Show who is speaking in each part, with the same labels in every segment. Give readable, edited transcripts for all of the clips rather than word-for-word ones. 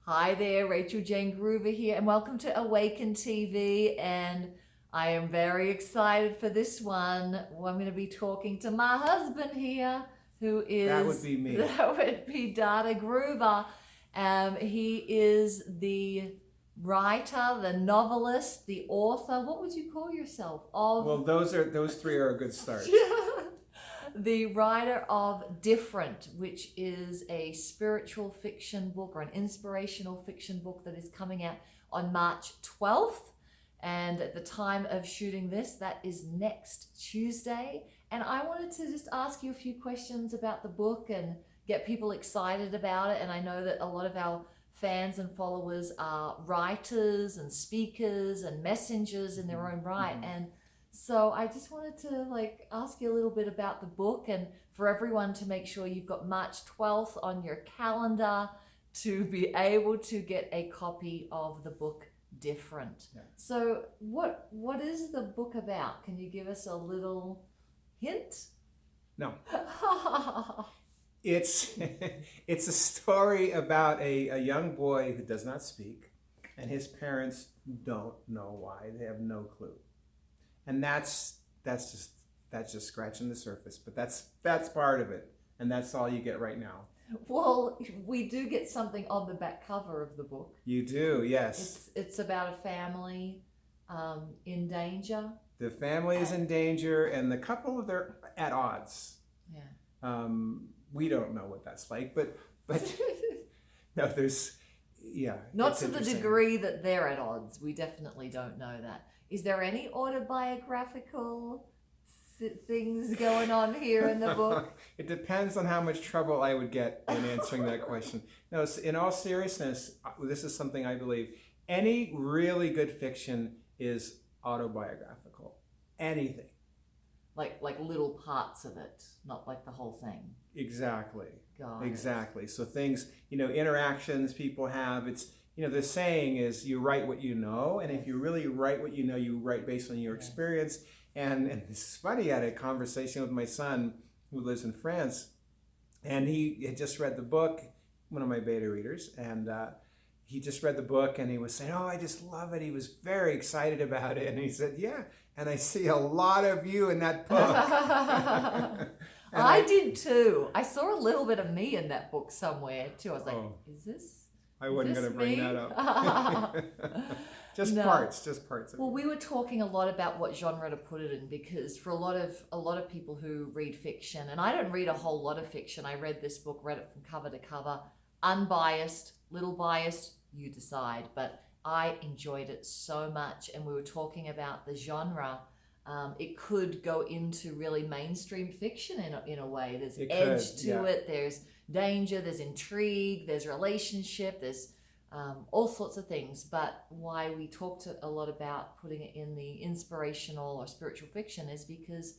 Speaker 1: Hi there, Rachael-Jayne Groover here, and welcome to Awaken TV. And I am very excited for this one. I'm going to be talking to my husband here, who is...
Speaker 2: That would be me.
Speaker 1: That would be Datta Groover. He is the writer, the novelist, the author. What would you call yourself?
Speaker 2: Well, those three are a good start.
Speaker 1: The writer of Different, which is a spiritual fiction book or an inspirational fiction book that is coming out on March 12th. And at the time of shooting this, that is next Tuesday. And I wanted to just ask you a few questions about the book and get people excited about it. And I know that a lot of our fans and followers are writers and speakers and messengers in their own right.
Speaker 2: Mm-hmm.
Speaker 1: And so I just wanted to ask you a little bit about the book, and for everyone to make sure you've got March 12th on your calendar to be able to get a copy of the book Different.
Speaker 2: Yeah.
Speaker 1: So what is the book about? Can you give us a little hint?
Speaker 2: No. It's a story about a young boy who does not speak, and his parents don't know why. They have no clue. And that's just scratching the surface, but that's part of it, and that's all you get right now.
Speaker 1: Well, we do get something on the back cover of the book.
Speaker 2: You do, yes.
Speaker 1: It's about a family in danger.
Speaker 2: The family is in danger, and the couple they're at odds.
Speaker 1: Yeah.
Speaker 2: We don't know what that's like, but no, there's
Speaker 1: Not to the degree that they're at odds. We definitely don't know that. Is there any autobiographical things going on here in the book?
Speaker 2: It depends on how much trouble I would get in answering that question. No, in all seriousness, this is something I believe. Any really good fiction is autobiographical. Anything.
Speaker 1: Like little parts of it, not like the whole thing.
Speaker 2: Exactly.
Speaker 1: Got it.
Speaker 2: Exactly. So things, interactions people have, it's, the saying is you write what you know, and if you really write what you know, you write based on your experience. And this is funny, I had a conversation with my son who lives in France, and he had just read the book, one of my beta readers, and he just read the book and he was saying, oh, I just love it. He was very excited about it. And he said, yeah, and I see a lot of you in that book.
Speaker 1: I did too. I saw a little bit of me in that book somewhere too. I was like, is this?
Speaker 2: I wasn't going to bring
Speaker 1: me?
Speaker 2: that up. Just parts of it.
Speaker 1: Well, we were talking a lot about what genre to put it in, because for a lot of people who read fiction, and I don't read a whole lot of fiction. I read this book, read it from cover to cover, unbiased, little biased, you decide. But I enjoyed it so much, and we were talking about the genre. It could go into really mainstream fiction in a way. There's edge to it. There's danger. There's intrigue. There's relationship. There's all sorts of things. But why we talked a lot about putting it in the inspirational or spiritual fiction is because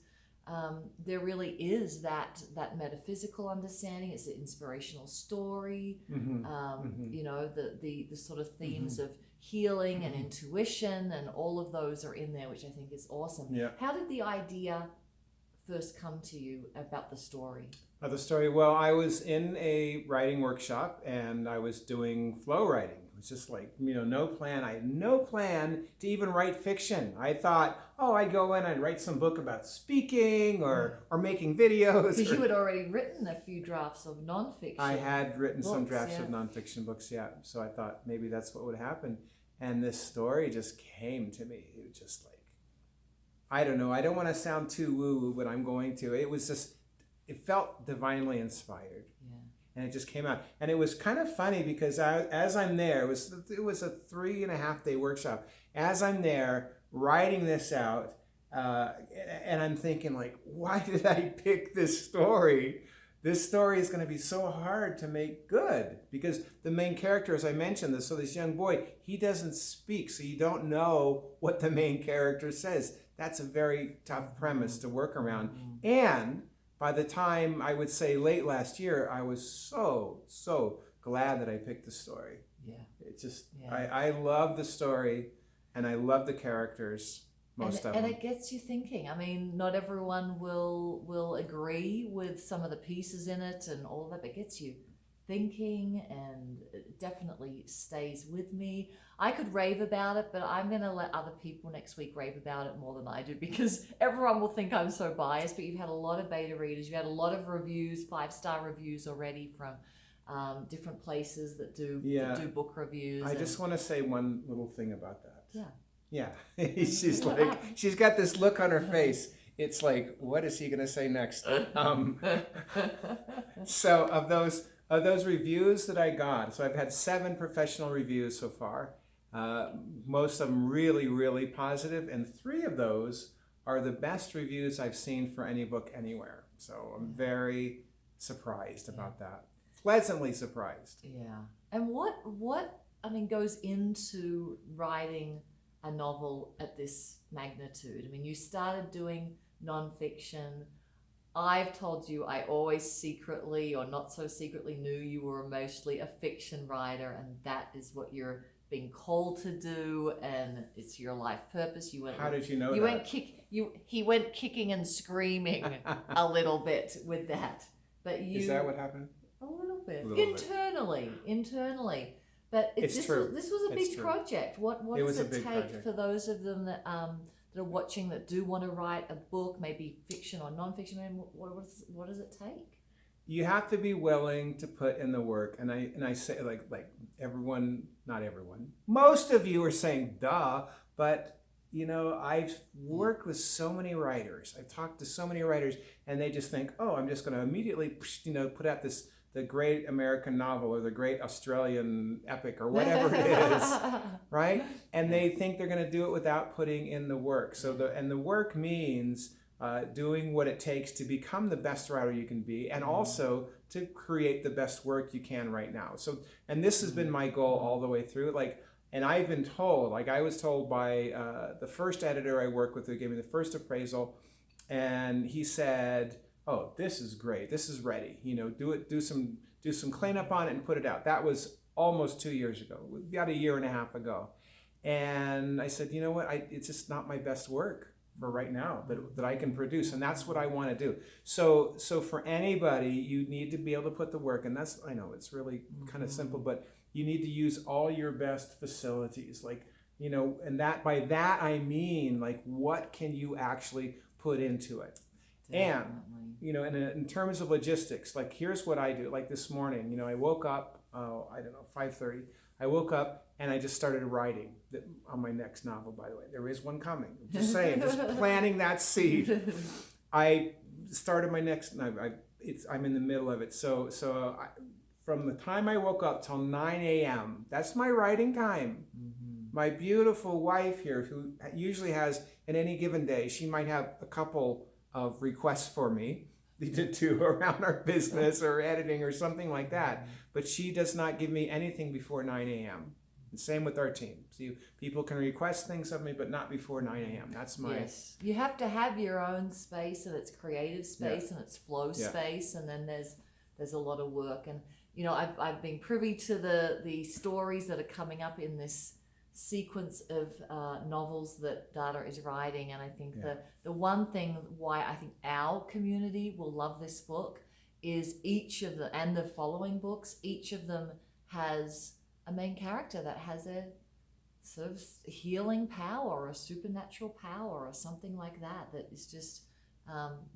Speaker 1: there really is that metaphysical understanding. It's an inspirational story. The sort of themes of healing and intuition, and all of those are in there, which I think is awesome.
Speaker 2: Yeah.
Speaker 1: How did the idea first come to you about the story?
Speaker 2: Well, I was in a writing workshop and I was doing flow writing. It was just like, no plan. I had no plan to even write fiction. I thought, I'd go in, I'd write some book about speaking or making videos.
Speaker 1: Because you had already written a few drafts of nonfiction.
Speaker 2: I had written some drafts
Speaker 1: of
Speaker 2: nonfiction books, yeah. So I thought maybe that's what would happen. And this story just came to me. It was just like, I don't know. I don't want to sound too woo-woo, but I'm going to. It was just, it felt divinely inspired.
Speaker 1: Yeah.
Speaker 2: And it just came out. And it was kind of funny because as I'm there, it was a 3.5-day workshop. As I'm there writing this out, and I'm thinking like, why did I pick this story? This story is going to be so hard to make good because the main character, as I mentioned, this young boy, he doesn't speak, so you don't know what the main character says. That's a very tough premise to work around. And by the time, I would say late last year, I was so glad that I picked the story.
Speaker 1: Yeah.
Speaker 2: It just, I love the story and I love the characters.
Speaker 1: And it gets you thinking. I mean, not everyone will agree with some of the pieces in it and all of that, but it gets you thinking and definitely stays with me. I could rave about it, but I'm going to let other people next week rave about it more than I do, because everyone will think I'm so biased. But you've had a lot of beta readers. You had a lot of reviews, 5-star reviews already from different places that do book reviews.
Speaker 2: I just want to say one little thing about that.
Speaker 1: Yeah.
Speaker 2: She's like, she's got this look on her face. It's like, what is he going to say next? So of those reviews that I got, so I've had 7 professional reviews so far. Most of them really, really positive, and 3 of those are the best reviews I've seen for any book anywhere. So I'm very surprised about that. Pleasantly surprised.
Speaker 1: Yeah. And what goes into writing a novel at this magnitude? I mean, you started doing nonfiction. I've told you I always secretly or not so secretly knew you were mostly a fiction writer, and that is what you're being called to do, and it's your life purpose.
Speaker 2: How did you know
Speaker 1: that?
Speaker 2: He
Speaker 1: went kicking and screaming a little bit with that. But
Speaker 2: is that what happened?
Speaker 1: A little bit. Internally. But
Speaker 2: this
Speaker 1: was a big project. What does it take
Speaker 2: project
Speaker 1: for those of them that are watching that do want to write a book, maybe fiction or nonfiction? I mean, what does it take?
Speaker 2: You have to be willing to put in the work, and I say like everyone, not everyone, most of you are saying duh, but I've worked with so many writers. I've talked to so many writers, and they just think, oh, I'm just going to immediately put out the great American novel or the great Australian epic or whatever it is, right? And they think they're going to do it without putting in the work. So the work means doing what it takes to become the best writer you can be, and also to create the best work you can right now. So, and this has been my goal all the way through. And I've been told, I was told by the first editor I worked with who gave me the first appraisal, and he said, oh, this is great. This is ready. Do some cleanup on it and put it out. That was almost 2 years ago, about 1.5 years ago. And I said, you know what? It's just not my best work for right now that I can produce, and that's what I want to do. So for anybody, you need to be able to put the work, and I know it's really kind of simple, but you need to use all your best facilities, and by that I mean what can you actually put into it. Definitely. And in terms of logistics, here's what I do. This morning, I woke up, 5:30. I woke up and I just started writing on my next novel, by the way. There is one coming. I'm just saying, just planting that seed. I started my next, I'm in the middle of it. So from the time I woke up till 9 a.m., that's my writing time. Mm-hmm. My beautiful wife here, who usually has, in any given day, she might have a couple of requests for me to do around our business or editing or something like that. But she does not give me anything before 9 a.m. And same with our team. So people can request things of me, but not before 9 a.m. That's my...
Speaker 1: Yes. You have to have your own space, and it's creative space, and it's flow space, and then there's a lot of work. And, I've been privy to the stories that are coming up in this sequence of novels that Datta is writing, and I think the one thing why I think our community will love this book is each of them, and the following books, each of them has a main character that has a sort of healing power or a supernatural power or something like that is just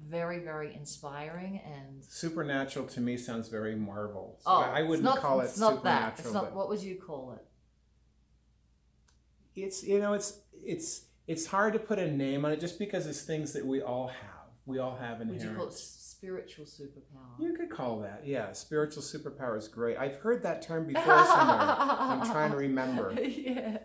Speaker 1: very, very inspiring. And
Speaker 2: supernatural to me sounds very Marvel.
Speaker 1: So
Speaker 2: I wouldn't call it supernatural.
Speaker 1: That. It's not. What would you call it?
Speaker 2: It's hard to put a name on it, just because it's things that we all have. We all have inherent.
Speaker 1: Would you call it spiritual superpower?
Speaker 2: You could call that, yeah. Spiritual superpower is great. I've heard that term before somewhere. I'm trying to remember.
Speaker 1: Yes.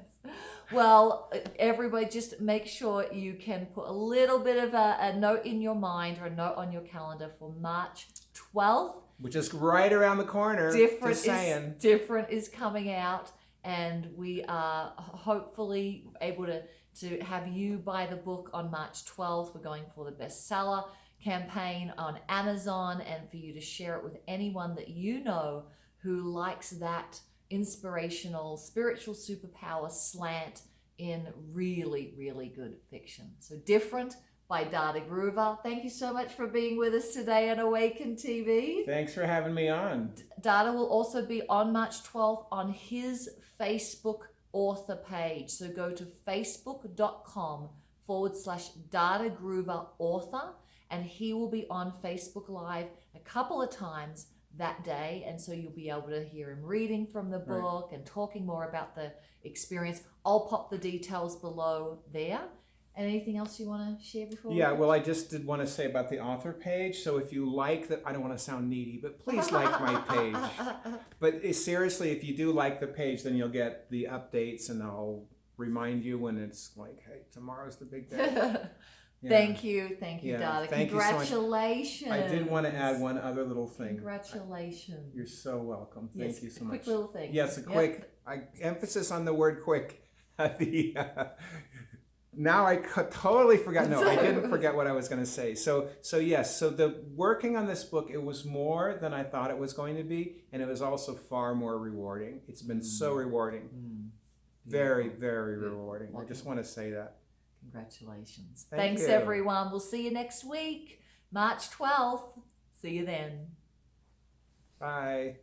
Speaker 1: Well, everybody, just make sure you can put a little bit of a note in your mind or a note on your calendar for March 12th.
Speaker 2: Which is right around the corner.
Speaker 1: Different is coming out. And we are hopefully able to have you buy the book on March 12th. We're going for the bestseller campaign on Amazon, and for you to share it with anyone that you know who likes that inspirational, spiritual superpower slant in really, really good fiction. So different, by Datta Groover. Thank you so much for being with us today on Awaken TV.
Speaker 2: Thanks for having me on.
Speaker 1: Datta will also be on March 12th on his Facebook author page. So go to facebook.com/Datta Groover author, and he will be on Facebook Live a couple of times that day, and so you'll be able to hear him reading from the book and talking more about the experience. I'll pop the details below there. And anything else you want to share before?
Speaker 2: Yeah, well, I just did want to say about the author page. So if you like that, I don't want to sound needy, but please like my page. But seriously, if you do like the page, then you'll get the updates, and I'll remind you when it's like, hey, tomorrow's the big day. Yeah.
Speaker 1: Thank you,
Speaker 2: Yeah,
Speaker 1: Datta.
Speaker 2: thank you so much.
Speaker 1: Congratulations.
Speaker 2: I did want to add one other little thing.
Speaker 1: Congratulations.
Speaker 2: You're so welcome. Thank you so much.
Speaker 1: Quick little thing.
Speaker 2: Yes, quick. Emphasis on the word quick. Now I totally forgot. No, I didn't forget what I was going to say. So yes, so the working on this book, it was more than I thought it was going to be, and it was also far more rewarding. It's been so rewarding. Very, very rewarding. I just want to say that.
Speaker 1: Congratulations.
Speaker 2: Thanks,
Speaker 1: everyone. We'll see you next week, March 12th. See you then.
Speaker 2: Bye.